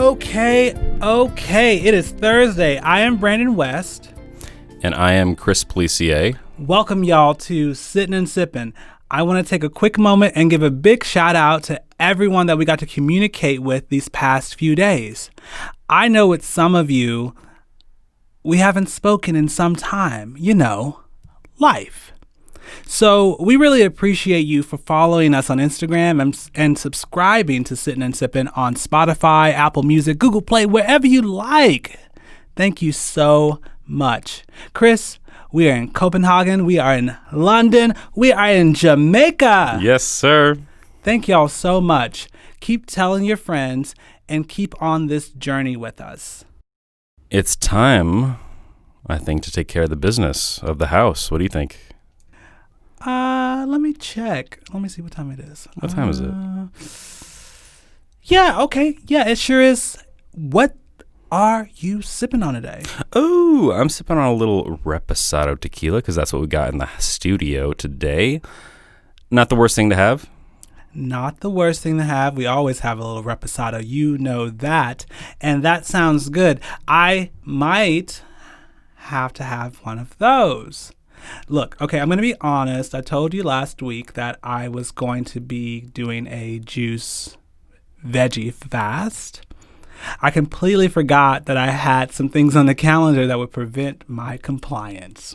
Okay. It is Thursday. I am Brandon West. And I am Chris Pellissier. Welcome, y'all, to Sittin and Sippin. I want to take a quick moment and give a big shout out to everyone that we got to communicate with these past few days. I know with some of you, we haven't spoken in some time. You know, life. So we really appreciate you for following us on Instagram and subscribing to Sittin and Sippin on Spotify, Apple Music, Google Play, wherever you like. Thank you so much. Chris, we are in Copenhagen. We are in London. We are in Jamaica. Yes, sir. Thank y'all so much. Keep telling your friends and keep on this journey with us. It's time, I think, to take care of the business of the house. What do you think? Let me check. Let me see what time it is. What time is it? Yeah, okay. Yeah, it sure is. What are you sipping on today? Oh, I'm sipping on a little Reposado tequila because that's what we got in the studio today. Not the worst thing to have. Not the worst thing to have. We always have a little Reposado. You know that. And that sounds good. I might have to have one of those. Look, okay, I'm going to be honest. I told you last week that I was going to be doing a juice veggie fast. I completely forgot that I had some things on the calendar that would prevent my compliance.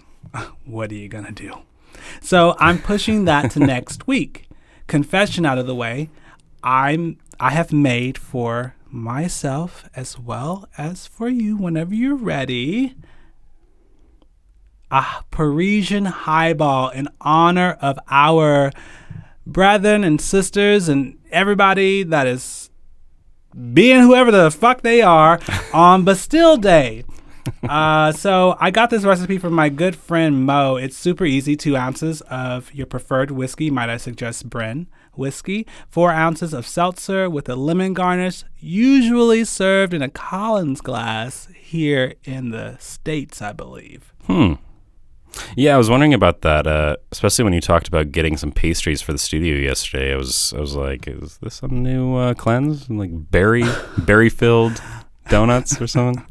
What are you going to do? So I'm pushing that to next week. Confession out of the way, I have made for myself as well as for you whenever you're ready a Parisian highball in honor of our brethren and sisters and everybody that is being whoever the fuck they are on Bastille Day. So I got this recipe from my good friend Mo. It's super easy. 2 ounces of your preferred whiskey. Might I suggest Bren whiskey. 4 ounces of seltzer with a lemon garnish, usually served in a Collins glass here in the States, I believe. Yeah, I was wondering about that, especially when you talked about getting some pastries for the studio yesterday. I was like, is this some new cleanse? Like berry-filled donuts or something?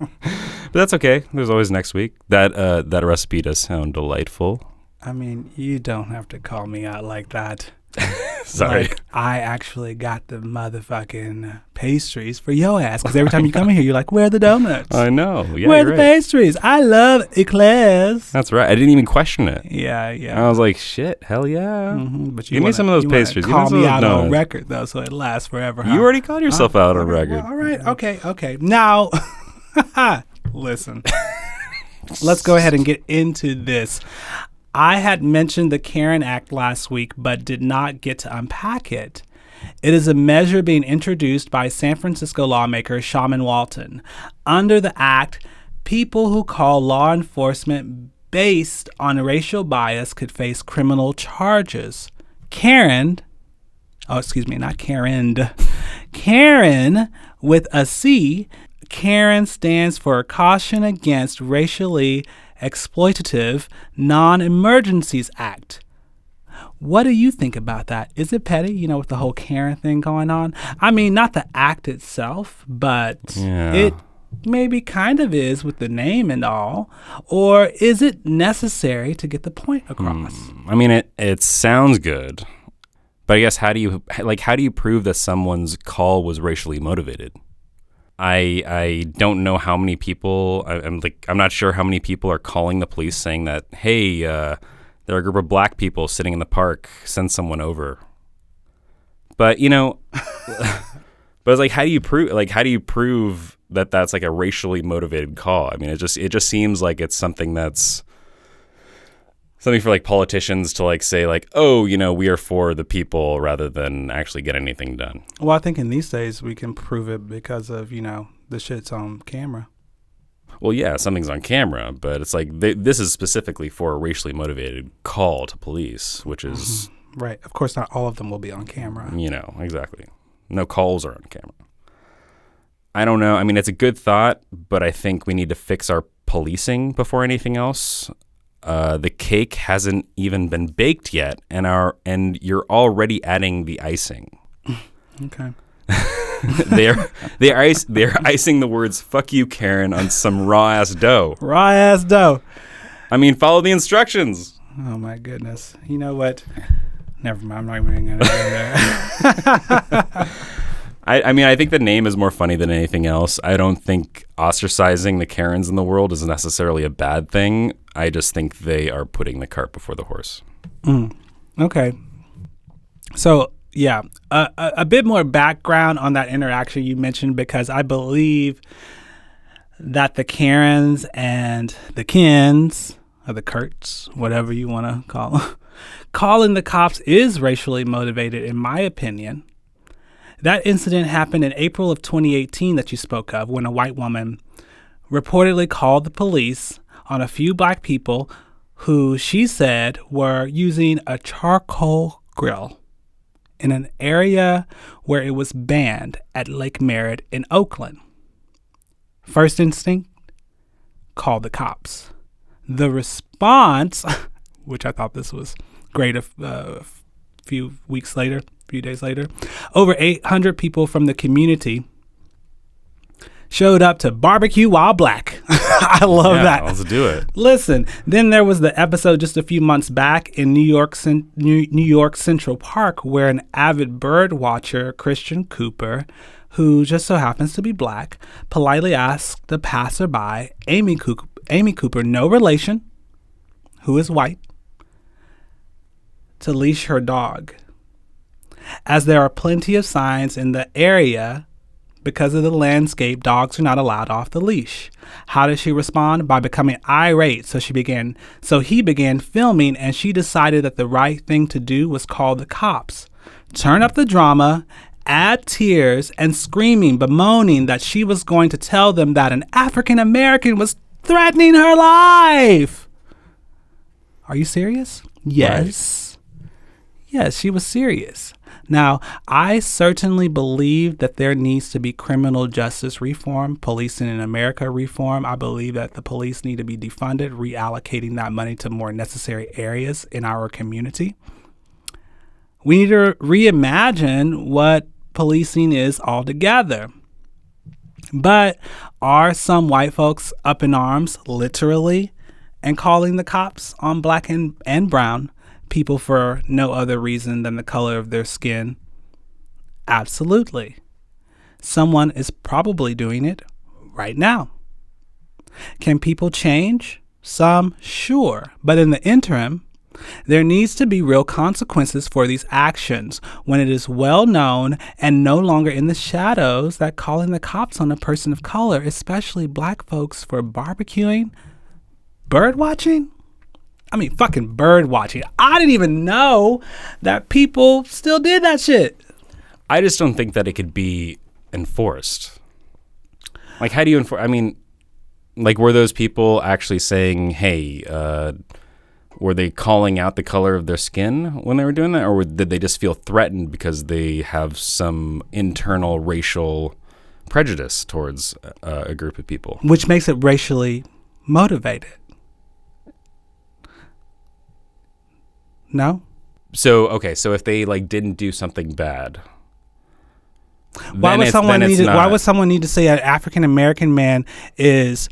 But that's okay. There's always next week. That recipe does sound delightful. I mean, you don't have to call me out like that. Sorry. Like, I actually got the motherfucking pastries for your ass. Because every time you come in here, you're like, where are the donuts? I know. Yeah, where are the pastries? I love eclairs. That's right. I didn't even question it. Yeah. I was like, shit, hell yeah. Mm-hmm. But give me some of those pastries. Call me out on record, though, so it lasts forever. Huh? You already called yourself out on record. Well, all right. Okay. Now, listen. Let's go ahead and get into this. I had mentioned the Caren Act last week, but did not get to unpack it. It is a measure being introduced by San Francisco lawmaker Shaman Walton. Under the act, people who call law enforcement based on racial bias could face criminal charges. Caren with a C. Caren stands for Caution Against Racially Exploitative Non-Emergencies Act. What do you think about that? Is it petty, with the whole Caren thing going on? I mean, not the act itself, but It maybe kind of is with the name and all. Or is it necessary to get the point across? I mean, it sounds good, but I guess how do you prove that someone's call was racially motivated? I don't know how many people. I'm not sure how many people are calling the police saying that, hey, there are a group of black people sitting in the park. Send someone over. But but it's like, how do you prove that that's like a racially motivated call? I mean, it just seems like it's something that's something for like politicians to like say like, oh, we are for the people rather than actually get anything done. Well, I think in these days we can prove it because of, the shit's on camera. Well, yeah, something's on camera, but it's like this is specifically for a racially motivated call to police, which is... Right. Of course, not all of them will be on camera. Exactly. No calls are on camera. I don't know. I mean, it's a good thought, but I think we need to fix our policing before anything else. The cake hasn't even been baked yet, and you're already adding the icing. Okay. they're icing the words "fuck you, Caren" on some raw ass dough. Raw ass dough. I mean, follow the instructions. Oh my goodness. You know what? Never mind. I'm not even gonna go there. I mean, I think the name is more funny than anything else. I don't think ostracizing the Karens in the world is necessarily a bad thing. I just think they are putting the cart before the horse. Okay. So, yeah, a bit more background on that interaction you mentioned, because I believe that the Karens and the Kens, or the Kurts, whatever you want to call them, calling the cops is racially motivated, in my opinion. That incident happened in April of 2018 that you spoke of, when a white woman reportedly called the police on a few black people who she said were using a charcoal grill in an area where it was banned at Lake Merritt in Oakland. First instinct, call the cops. The response, which I thought this was great a few days later, over 800 people from the community showed up to barbecue while black. I love that. Let's do it. Listen, then there was the episode just a few months back in New York Central Park, where an avid bird watcher, Christian Cooper, who just so happens to be black, politely asked the passerby, Amy Cooper, no relation, who is white, to leash her dog. As there are plenty of signs in the area, because of the landscape, dogs are not allowed off the leash. How did she respond? By becoming irate. So he began filming, and she decided that the right thing to do was call the cops. Turn up the drama, add tears, and screaming, bemoaning that she was going to tell them that an African American was threatening her life. Are you serious? Yes. Right. Yes, she was serious. Now, I certainly believe that there needs to be criminal justice reform, policing in America reform. I believe that the police need to be defunded, reallocating that money to more necessary areas in our community. We need to reimagine what policing is altogether. But are some white folks up in arms, literally, and calling the cops on black and brown people for no other reason than the color of their skin? Absolutely. Someone is probably doing it right now. Can people change? Some, sure. But in the interim, there needs to be real consequences for these actions when it is well known and no longer in the shadows that calling the cops on a person of color, especially black folks, for barbecuing, bird watching, fucking bird watching. I didn't even know that people still did that shit. I just don't think that it could be enforced. Like, how do you enforce? I mean, like, were those people actually saying, hey, were they calling out the color of their skin when they were doing that? Or did they just feel threatened because they have some internal racial prejudice towards a group of people? Which makes it racially motivated. No? So if they didn't do something bad, why would someone need to say an African American man is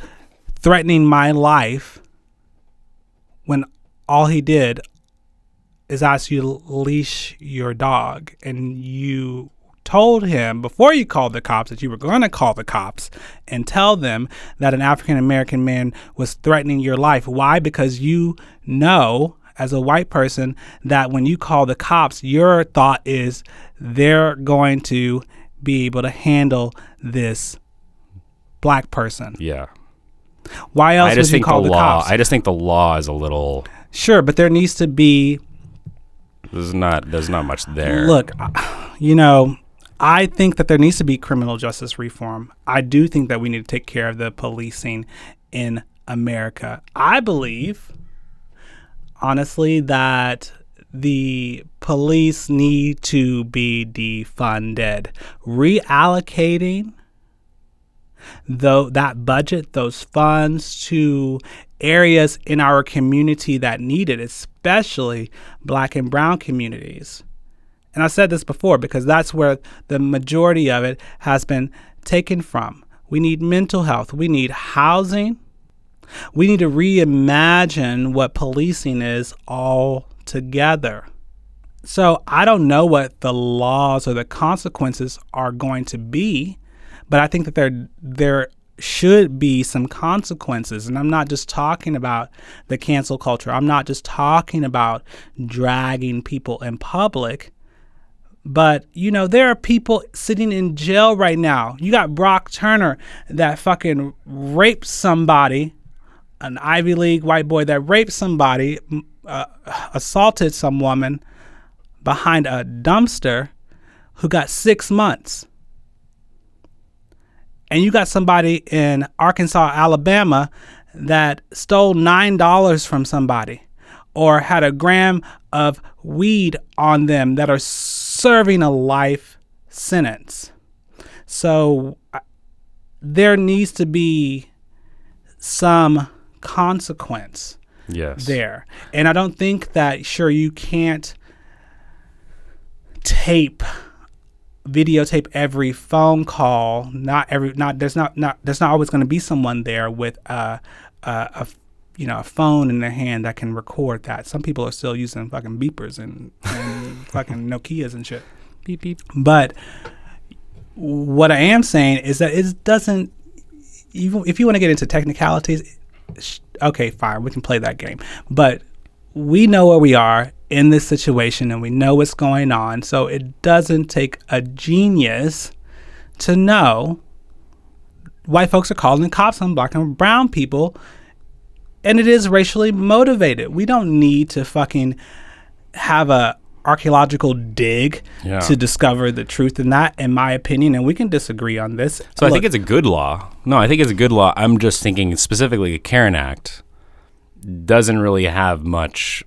threatening my life when all he did is ask you to leash your dog, and you told him before you called the cops that you were going to call the cops and tell them that an African American man was threatening your life? Why? Because you know, as a white person, that when you call the cops, your thought is they're going to be able to handle this black person. Yeah. Why else would you call the cops? I just think the law is a little... Sure, but there needs to be... There's not much there. Look, I think that there needs to be criminal justice reform. I do think that we need to take care of the policing in America. I believe, honestly, that the police need to be defunded. Reallocating that budget, those funds, to areas in our community that need it, especially black and brown communities, And I said this before because that's where the majority of it has been taken from. We need mental health. We need housing. We need to reimagine what policing is altogether. So I don't know what the laws or the consequences are going to be, but I think that there should be some consequences. And I'm not just talking about the cancel culture. I'm not just talking about dragging people in public. But, there are people sitting in jail right now. You got Brock Turner that fucking raped somebody, an Ivy League white boy that raped somebody, assaulted some woman behind a dumpster who got 6 months. And you got somebody in Arkansas, Alabama that stole $9 from somebody or had a gram of weed on them that are serving a life sentence. So there needs to be some consequence there. And I don't think that, sure, you can't videotape every phone call. There's not always going to be someone there with a phone in their hand that can record that. Some people are still using fucking beepers and fucking Nokias and shit. Beep beep. But what I am saying is that it doesn't. Even if you want to get into technicalities, okay, fine, we can play that game. But we know where we are in this situation and we know what's going on. So it doesn't take a genius to know white folks are calling the cops on black and brown people, and it is racially motivated. We don't need to fucking have a archaeological dig to discover the truth in that, in my opinion, and we can disagree on this. So I think it's a good law. No, I think it's a good law. I'm just thinking specifically the Caren Act doesn't really have much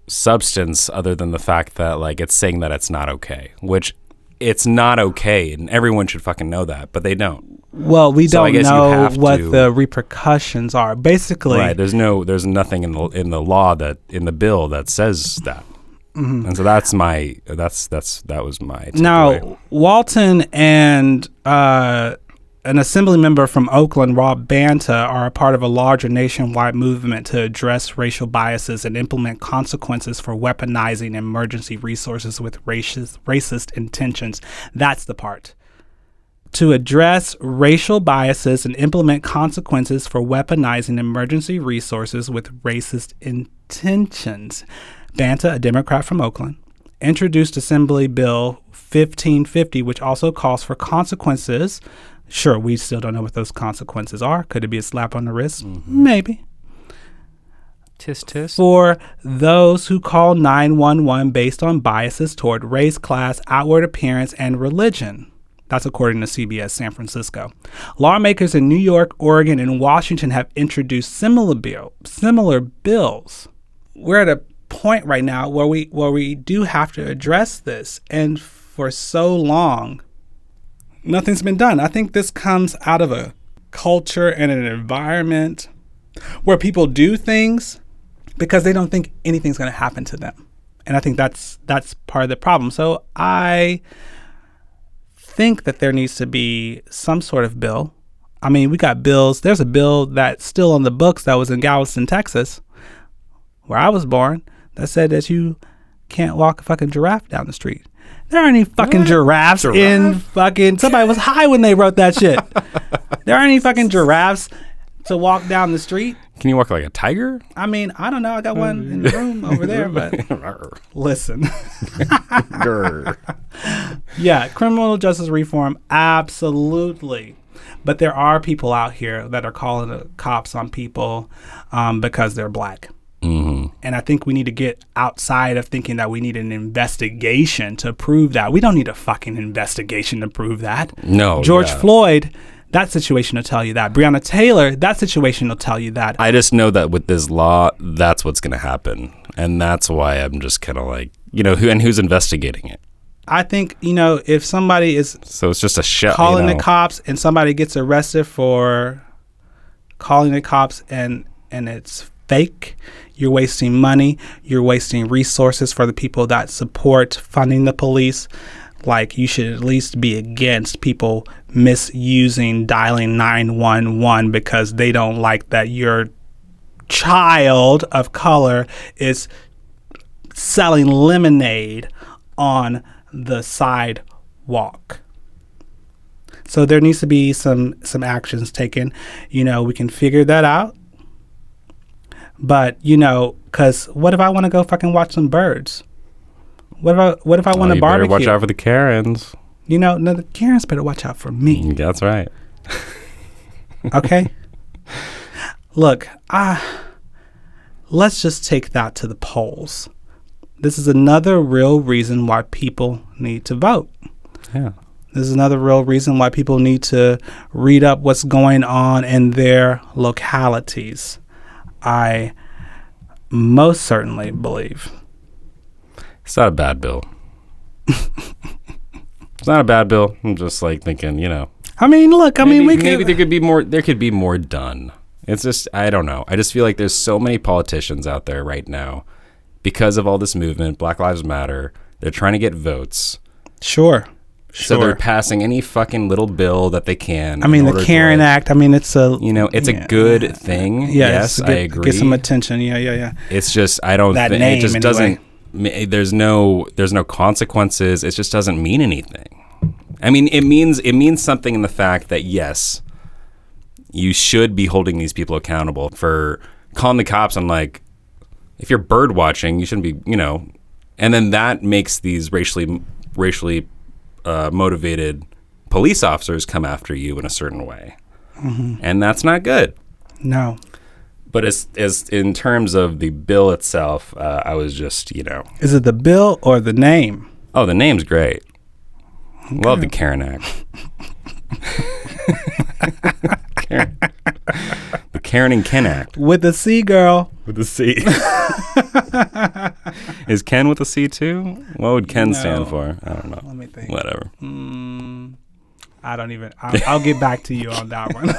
substance other than the fact that it's saying that it's not okay, which it's not okay, and everyone should fucking know that, but they don't. Well, we don't know what the repercussions are. Basically, right? There's nothing in the law in the bill that says that. Mm-hmm. And so that was my takeaway. Now, Walton and an assembly member from Oakland, Rob Banta, are a part of a larger nationwide movement to address racial biases and implement consequences for weaponizing emergency resources with racist intentions. That's the part. To address racial biases and implement consequences for weaponizing emergency resources with racist intentions. Banta, a Democrat from Oakland, introduced Assembly Bill 1550, which also calls for consequences. Sure, we still don't know what those consequences are. Could it be a slap on the wrist? Mm-hmm. Maybe. Tisk tisk. For those who call 911 based on biases toward race, class, outward appearance, and religion. That's according to CBS San Francisco. Lawmakers in New York, Oregon, and Washington have introduced similar bills. We're at a point right now where we do have to address this, and for so long nothing's been done. I think this comes out of a culture and an environment where people do things because they don't think anything's going to happen to them, and I think that's part of the problem. So I think that there needs to be some sort of bill. I mean, we got bills. There's a bill that's still on the books that was in Galveston, Texas, where I was born, that said that you can't walk a fucking giraffe down the street. There aren't any fucking giraffes in fucking... Somebody was high when they wrote that shit. There aren't any fucking giraffes to walk down the street. Can you walk like a tiger? I mean, I don't know. I got one in the room over there, but listen. Yeah, criminal justice reform, absolutely. But there are people out here that are calling the cops on people because they're black. Mm-hmm. And I think we need to get outside of thinking that we need an investigation to prove that. We don't need a fucking investigation to prove that. No. George Floyd, that situation will tell you that. Breonna Taylor, that situation will tell you that. I just know that with this law, that's what's going to happen. And that's why I'm just kind of like, who's investigating it? I think, if somebody is... So it's just a shell. Calling the cops and somebody gets arrested for calling the cops and it's fake. You're wasting money. You're wasting resources for the people that support funding the police. Like, you should at least be against people misusing dialing 911 because they don't like that your child of color is selling lemonade on the sidewalk. So there needs to be some actions taken. We can figure that out. But, because what if I want to go fucking watch some birds? What if I want to barbecue? Better watch out for the Karens. No, the Karens better watch out for me. That's right. Okay? Look, let's just take that to the polls. This is another real reason why people need to vote. Yeah. This is another real reason why people need to read up what's going on in their localities. I most certainly believe. It's not a bad bill. It's not a bad bill. I'm just thinking, I mean, look, maybe there could be more. There could be more done. It's just, I don't know. I just feel like there's so many politicians out there right now because of all this movement. Black Lives Matter. They're trying to get votes. Sure. So they're passing any fucking little bill that they can. I mean, the Caren Act. I mean, it's a it's a good thing. Yes, I agree. Get some attention. Yeah. It's just I don't. That name, it just anyway. Doesn't. There's no consequences. It just doesn't mean anything. I mean, it means something in the fact that yes, you should be holding these people accountable for calling the cops on if you're bird watching, you shouldn't be, and then that makes these racially motivated police officers come after you in a certain way, and that's not good. No. But as in terms of the bill itself, I was just, Is it the bill or the name? Oh, the name's great. Okay. Love the Caren Act. Caren. The Caren and Ken Act. With the C, girl. With the C. Is Ken with a C too? What would Ken stand for? I don't know. Let me think. Whatever. I don't even. I'll get back to you on that one.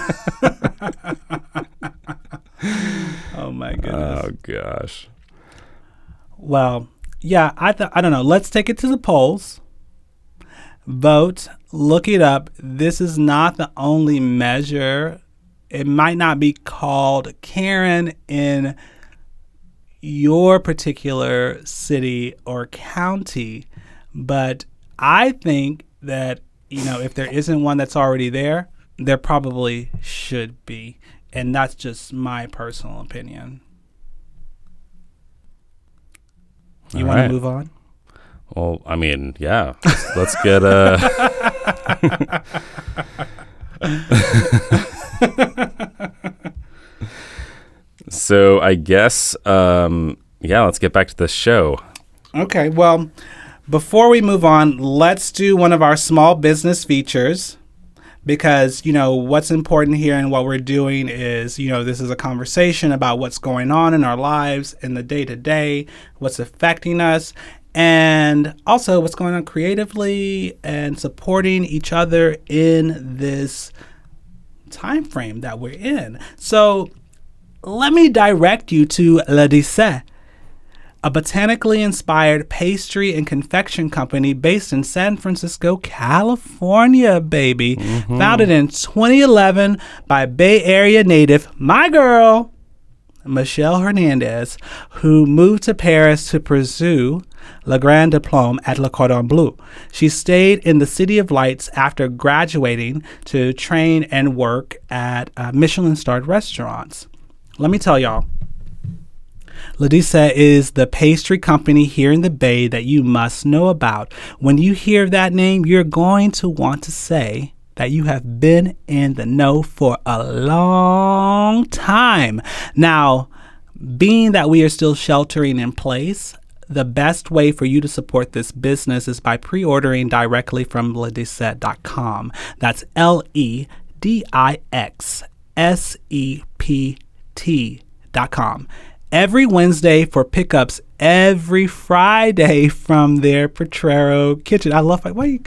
Oh my goodness. Oh gosh. Well, yeah, I don't know. Let's take it to the polls. Vote. Look it up. This is not the only measure. It might not be called Caren in your particular city or county, but I think that, if there isn't one that's already there, there probably should be. And that's just my personal opinion. You want to move on? Well, I mean, yeah. Let's get So I guess, let's get back to the show. Okay, well, before we move on, let's do one of our small business features. Because, what's important here and what we're doing is, this is a conversation about what's going on in our lives in the day-to-day, what's affecting us, and also what's going on creatively and supporting each other in this time frame that we're in. So let me direct you to Le Dessert, a botanically inspired pastry and confection company based in San Francisco, California, baby. Mm-hmm. Founded in 2011 by Bay Area native, my girl, Michelle Hernandez, who moved to Paris to pursue Le Grand Diplôme at Le Cordon Bleu. She stayed in the City of Lights after graduating to train and work at Michelin-starred restaurants. Let me tell y'all, Le Dessert is the pastry company here in the Bay that you must know about. When you hear that name, you're going to want to say that you have been in the know for a long time. Now, being that we are still sheltering in place, the best way for you to support this business is by pre-ordering directly from ledessert.com. That's LEDIXSEPT.com. Every Wednesday for pickups every Friday from their Potrero kitchen. I love why you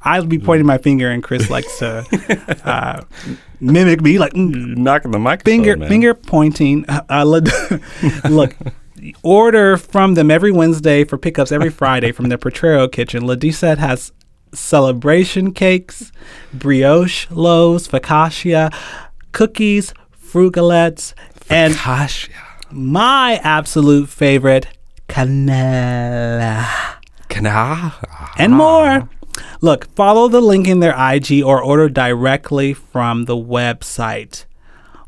I'll be pointing my finger, and Chris likes to mimic me, like knocking the microphone, finger pointing. Look, order from them every Wednesday for pickups every Friday from their Potrero kitchen. Ladisa has celebration cakes, brioche loaves, focaccia, cookies, fruit galettes, and my absolute favorite, canela. And more. Look, follow the link in their IG or order directly from the website.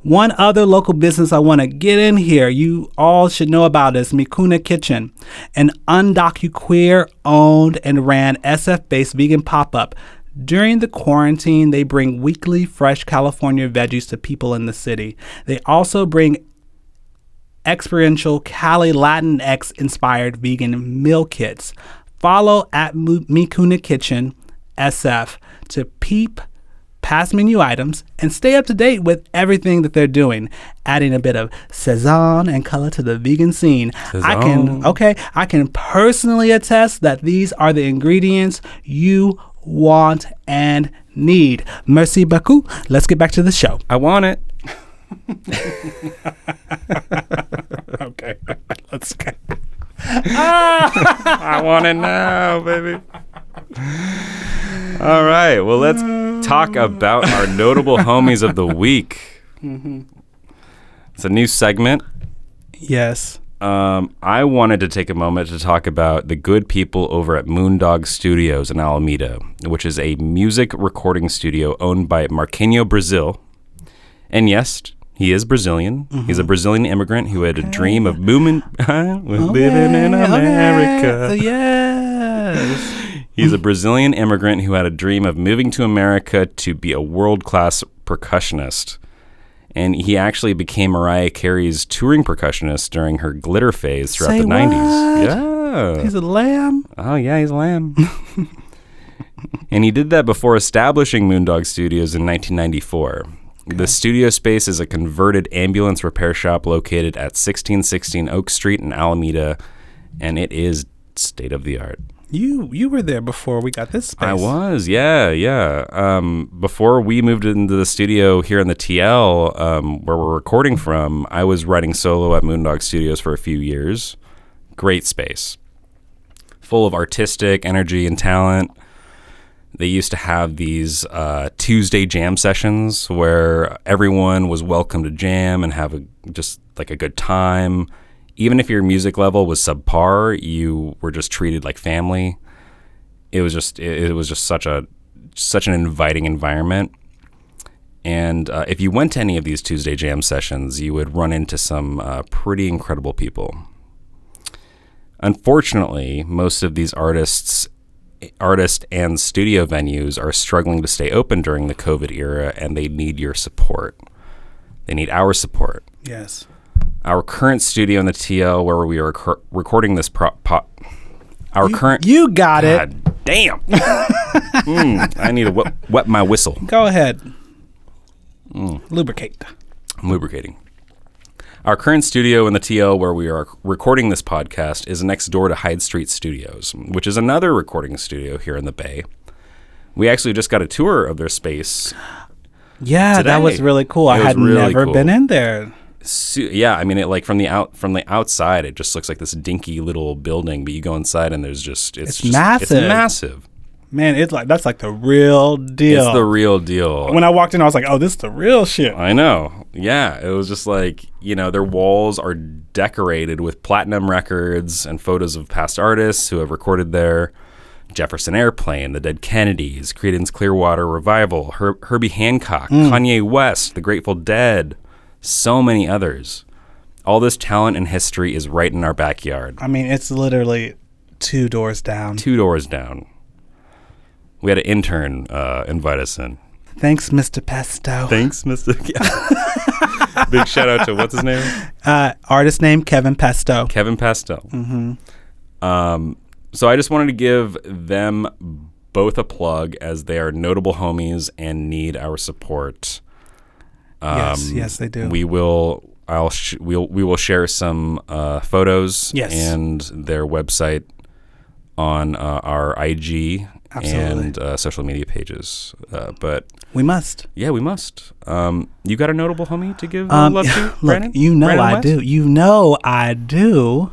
One other local business I want to get in here, you all should know about, is Mikuna Kitchen, an undocuqueer owned and ran SF-based vegan pop-up. During the quarantine, they bring weekly fresh California veggies to people in the city. They also bring experiential Cali Latinx inspired vegan meal kits. Follow at Mikuna Kitchen SF to peep past menu items and stay up to date with everything that they're doing, adding a bit of saison and color to the vegan scene. I can personally attest that these are the ingredients you want and need. Merci beaucoup. Let's get back to the show. I want it. Okay, let's go. I want it now, baby. All right, well, let's talk about our notable homies of the week. Mm-hmm. It's a new segment. Yes. I wanted to take a moment to talk about the good people over at Moondog Studios in Alameda, which is a music recording studio owned by Marquinhos Brazil. And yes, he is Brazilian. Mm-hmm. He's a Brazilian immigrant who had a dream of living in America. Yes. He's a Brazilian immigrant who had a dream of moving to America to be a world-class percussionist. And he actually became Mariah Carey's touring percussionist during her glitter phase throughout the 90s. Yeah. He's a lamb. Oh, yeah, he's a lamb. And he did that before establishing Moondog Studios in 1994. Okay. The studio space is a converted ambulance repair shop located at 1616 Oak Street in Alameda, and it is state-of-the-art. You were there before we got this space. I was, yeah. Before we moved into the studio here in the TL, where we're recording from, I was writing solo at Moondog Studios for a few years. Great space. Full of artistic energy and talent. They used to have these Tuesday jam sessions where everyone was welcome to jam and have just a good time. Even if your music level was subpar, you were just treated like family. It was just such an inviting environment. And if you went to any of these Tuesday jam sessions, you would run into some pretty incredible people. Unfortunately, most of these artist and studio venues are struggling to stay open during the COVID era, and they need your support. They need our support. Yes. Our current studio in the TL where we are recording this You got it. God damn. I need to wet my whistle. Go ahead. Lubricate. I'm lubricating. Our current studio in the TL where we are recording this podcast is next door to Hyde Street Studios, which is another recording studio here in the Bay. We actually just got a tour of their space. Yeah, today. That was really cool. I had really never been in there. Yeah, I mean, it from the outside, it just looks like this dinky little building, but you go inside and there's it's massive. It's massive. Man, that's like the real deal. It's the real deal. When I walked in, I was like, oh, this is the real shit. I know. Yeah, it was just like, their walls are decorated with platinum records and photos of past artists who have recorded there. Jefferson Airplane, The Dead Kennedys, Creedence Clearwater Revival, Herbie Hancock, Kanye West, The Grateful Dead. So many others. All this talent and history is right in our backyard. I mean, it's literally 2 doors down. 2 doors down. We had an intern invite us in. Thanks, Mr. Pesto. Thanks, Mr. Big shout out to what's his name? Artist name Kevin Pesto. Kevin Pesto. Mm-hmm. So I just wanted to give them both a plug as they are notable homies and need our support. Yes, they do. We will share some photos and their website on our IG Absolutely. and social media pages. But we must. Yeah, we must. You got a notable homie to give love to, Brandon? Look, you know Brandon I West? do. You know I do.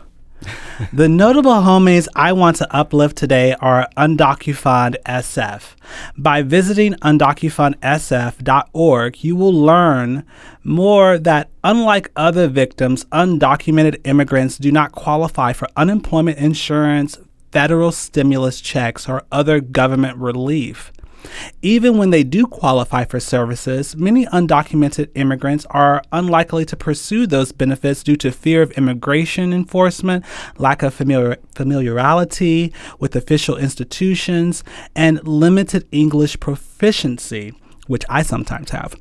The notable homies I want to uplift today are Undocufied SF. By visiting undocufiedsf.org, you will learn more that unlike other victims, undocumented immigrants do not qualify for unemployment insurance, federal stimulus checks, or other government relief. Even when they do qualify for services, many undocumented immigrants are unlikely to pursue those benefits due to fear of immigration enforcement, lack of familiarity with official institutions, and limited English proficiency, which I sometimes have.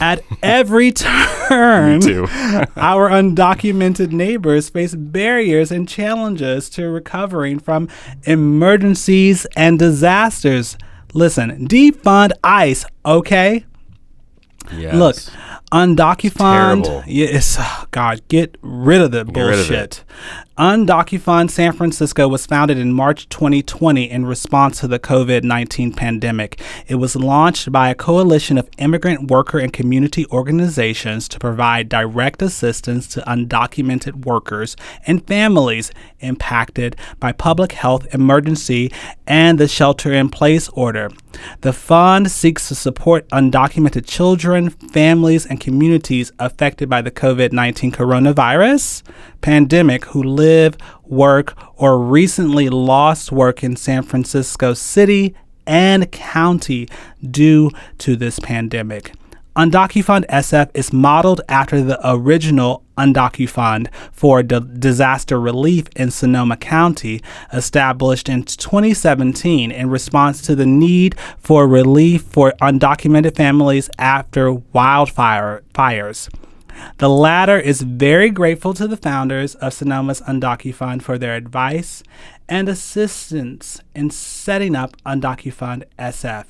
At every turn, Me too. our undocumented neighbors face barriers and challenges to recovering from emergencies and disasters. Listen, defund ICE, okay? Yes. Look, Undocufied. Terrible. Yes, God, get rid of the bullshit. Undocufied San Francisco was founded in March 2020 in response to the COVID-19 pandemic. It was launched by a coalition of immigrant worker and community organizations to provide direct assistance to undocumented workers and families impacted by public health emergency and the shelter-in-place order. The fund seeks to support undocumented children, families, and communities affected by the COVID-19 coronavirus pandemic who live, work, or recently lost work in San Francisco City and County due to this pandemic. Undocufied SF is modeled after the original Undocufied for disaster relief in Sonoma County, established in 2017 in response to the need for relief for undocumented families after wildfires. The latter is very grateful to the founders of Sonoma's Undocufied for their advice and assistance in setting up Undocufied SF.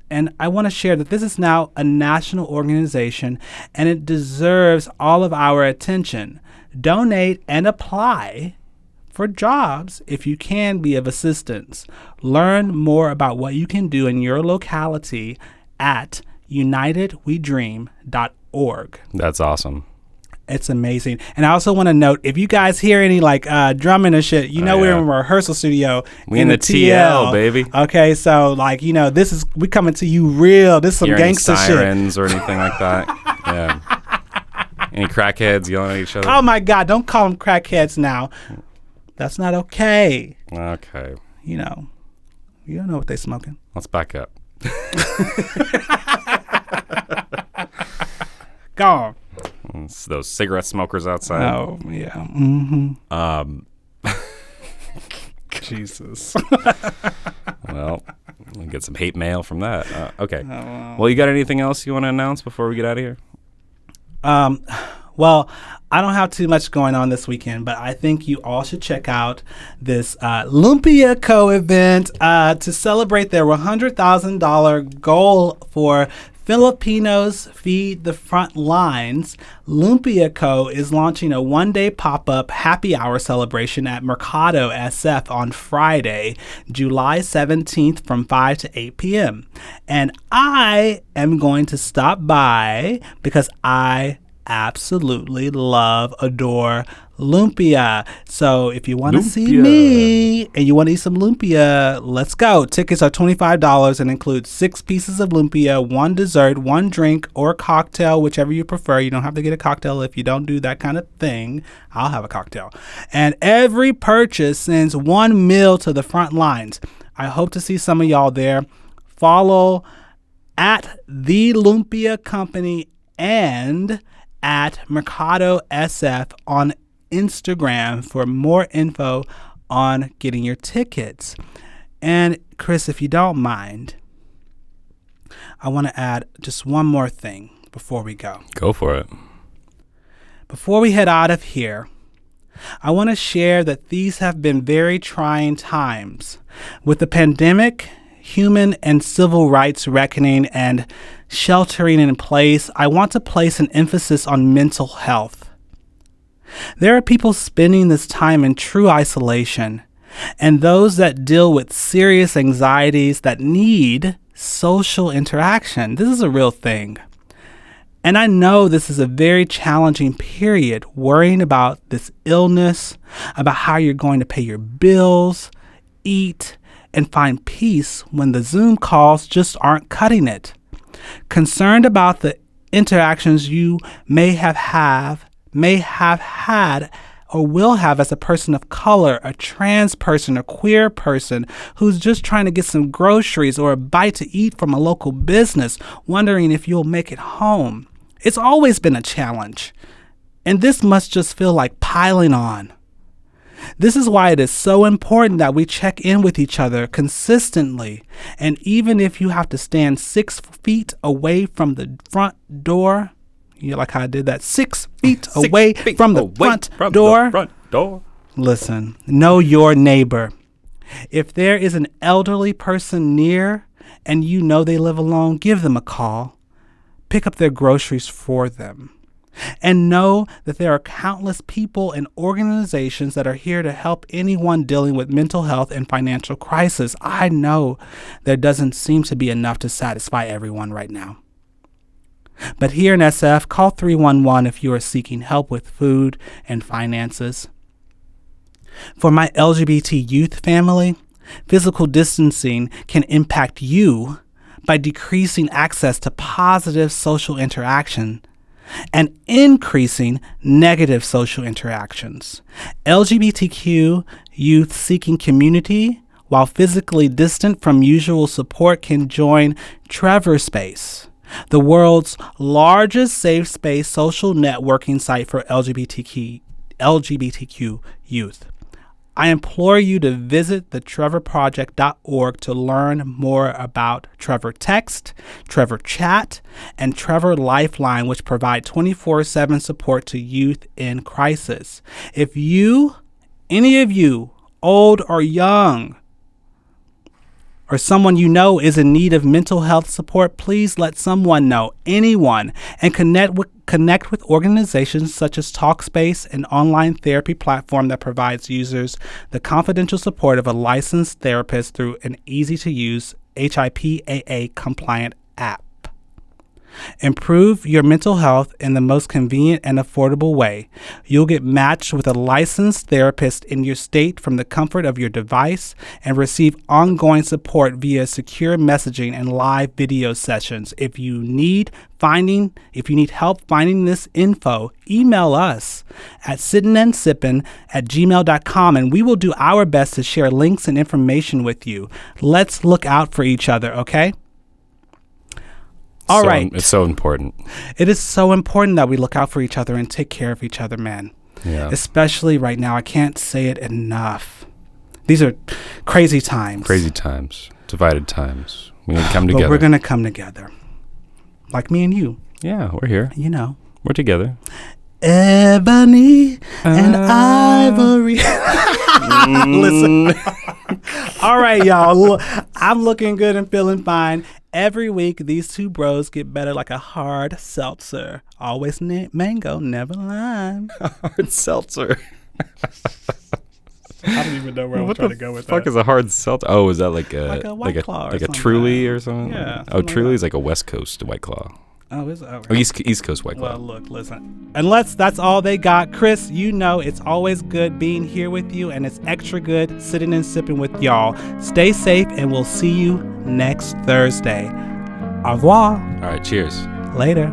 And I want to share that this is now a national organization and it deserves all of our attention. Donate and apply for jobs if you can be of assistance. Learn more about what you can do in your locality at unitedwedream.org. That's awesome. It's amazing. And I also want to note, if you guys hear any drumming and shit, we're in a rehearsal studio. We in the TL, baby. Okay, so we coming to you real. This is some gangster shit. Sirens or anything like that. Yeah. Any crackheads yelling at each other? Oh my God, don't call them crackheads now. That's not okay. Okay. You don't know what they smoking. Let's back up. Go on. It's those cigarette smokers outside. Oh, yeah. Mm-hmm. Jesus. Well, we'll get some hate mail from that. Okay. Well, you got anything else you want to announce before we get out of here? Well, I don't have too much going on this weekend, but I think you all should check out this Lumpia Co. event to celebrate their $100,000 goal for Filipinos Feed the Front Lines. Lumpia Co. is launching a one-day pop-up happy hour celebration at Mercado SF on Friday, July 17th from 5 to 8 p.m. And I am going to stop by because I absolutely adore lumpia. So if you want to see me and you want to eat some lumpia, let's go. Tickets are $25 and include 6 pieces of lumpia, 1 dessert, 1 drink or cocktail, whichever you prefer. You don't have to get a cocktail if you don't do that kind of thing. I'll have a cocktail. And every purchase sends 1 meal to the front lines. I hope to see some of y'all there. Follow at The Lumpia Company and at Mercado SF on Instagram for more info on getting your tickets. And Chris, if you don't mind, I want to add just one more thing before we go. Go for it. Before we head out of here, I want to share that these have been very trying times. With the pandemic, human and civil rights reckoning, and sheltering in place, I want to place an emphasis on mental health. There are people spending this time in true isolation, and those that deal with serious anxieties that need social interaction. This is a real thing. And I know this is a very challenging period, worrying about this illness, about how you're going to pay your bills, eat, and find peace when the Zoom calls just aren't cutting it. Concerned about the interactions you may have had or will have as a person of color, a trans person, a queer person who's just trying to get some groceries or a bite to eat from a local business, wondering if you'll make it home. It's always been a challenge, and this must just feel like piling on. This is why it is so important that we check in with each other consistently, and even if you have to stand 6 feet away from the front door, you like how I did that, 6 feet away from the front door. Listen, know your neighbor. If there is an elderly person near and you know they live alone, give them a call. Pick up their groceries for them. And know that there are countless people and organizations that are here to help anyone dealing with mental health and financial crisis. I know there doesn't seem to be enough to satisfy everyone right now. But here in SF, call 311 if you are seeking help with food and finances. For my LGBT youth family, physical distancing can impact you by decreasing access to positive social interaction and increasing negative social interactions. LGBTQ youth seeking community, while physically distant from usual support, can join Trevor Space, the world's largest safe space social networking site for LGBTQ youth. I implore you to visit thetrevorproject.org to learn more about Trevor Text, Trevor Chat, and Trevor Lifeline, which provide 24/7 support to youth in crisis. If any of you, old or young, or someone you know is in need of mental health support, please let someone know, anyone, and connect with organizations such as Talkspace, an online therapy platform that provides users the confidential support of a licensed therapist through an easy-to-use HIPAA compliant app. Improve your mental health in the most convenient and affordable way. You'll get matched with a licensed therapist in your state from the comfort of your device and receive ongoing support via secure messaging and live video sessions. If you need help finding this info, email us at sittinandsippin@gmail.com and we will do our best to share links and information with you. Let's look out for each other, okay? All right. It's so important. It is so important that we look out for each other and take care of each other, man. Yeah. Especially right now. I can't say it enough. These are crazy times. Crazy times. Divided times. We need to come together. But we're going to come together. Like me and you. Yeah, we're here. You know. We're together. Ebony and ivory. Listen. All right, y'all. I'm looking good and feeling fine. Every week, these two bros get better like a hard seltzer. Always mango, never lime. Hard seltzer. I don't even know where I'm trying to go with that. What the fuck is a hard seltzer? Oh, is that like a White Claw like a Truly or something? Yeah. Oh, Truly is like a West Coast White Claw. Oh, is it? Oh, East Coast White Claw. Well, look, listen. Unless that's all they got, Chris, you know it's always good being here with you, and it's extra good sitting and sipping with y'all. Stay safe, and we'll see you next Thursday. Au revoir. All right, cheers. Later.